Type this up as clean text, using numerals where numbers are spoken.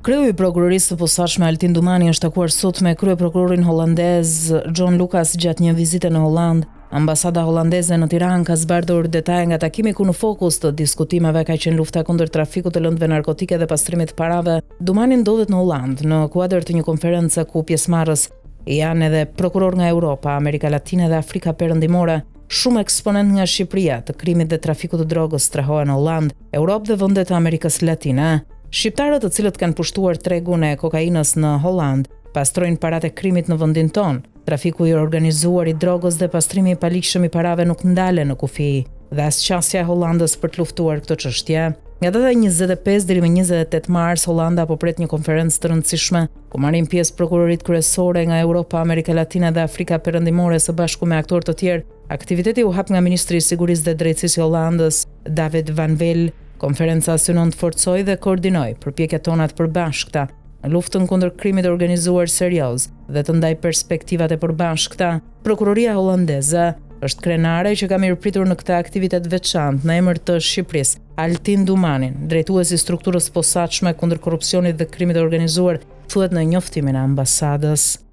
Kreu i prokurorisë së posaçme Altin Dumani është takuar sot me kryeprokurorin holandez John Lucas gjatë një vizite në Holland. Ambasada holandeze në Tiranë ka zbardhur detaje nga takimi ku në fokus të diskutimeve ka qenë lufta kundër trafikut të lëndëve narkotike dhe pastrimit të parave. Dumani ndodhet në Holland në kuadër të një konferencë ku pjesëmarrës janë edhe prokuror nga Europa, Amerika Latine dhe Afrika Perëndimore. Shumë eksponent nga Shqipëria të krimit dhe trafikut të drogës strahohen në Holland, Europë dhe vendet e Amerikës Latine. Shqiptarët të cilët kanë pushtuar tregun e kokainës në Holland pastrojnë paratë e krimit në vendin tonë. Trafiku i organizuar i drogës dhe pastrimi i paligjshëm i parave nuk ndalen në kufi dhe as qasja e Hollandës për të luftuar këtë çështje. Nga data 25 deri më 28 mars, Holanda po pret një konferencë të rëndësishme ku marrin pjesë prokurorit kryesore nga Europa, Amerika Latine dhe Afrika Perëndimore së bashku me aktorë të tjerë. Aktiviteti u hap nga Ministri i Sigurisë dhe Drejtësisë i Hollandës, David van Vel. Konferenca synon të forcojë dhe koordinojë përpjekjet tona të përbashkëta në luftën kundër krimit të organizuar serioz dhe të ndaj perspektivat e përbashkëta. Prokuroria holandeze është krenare që ka mirëpritur në këtë aktivitet veçantë në emër të Shqipërisë Altin Dumanin, drejtuesi i strukturës posaçme kundër korrupsionit dhe krimit të organizuar, thuhet në njoftimin e ambasadës.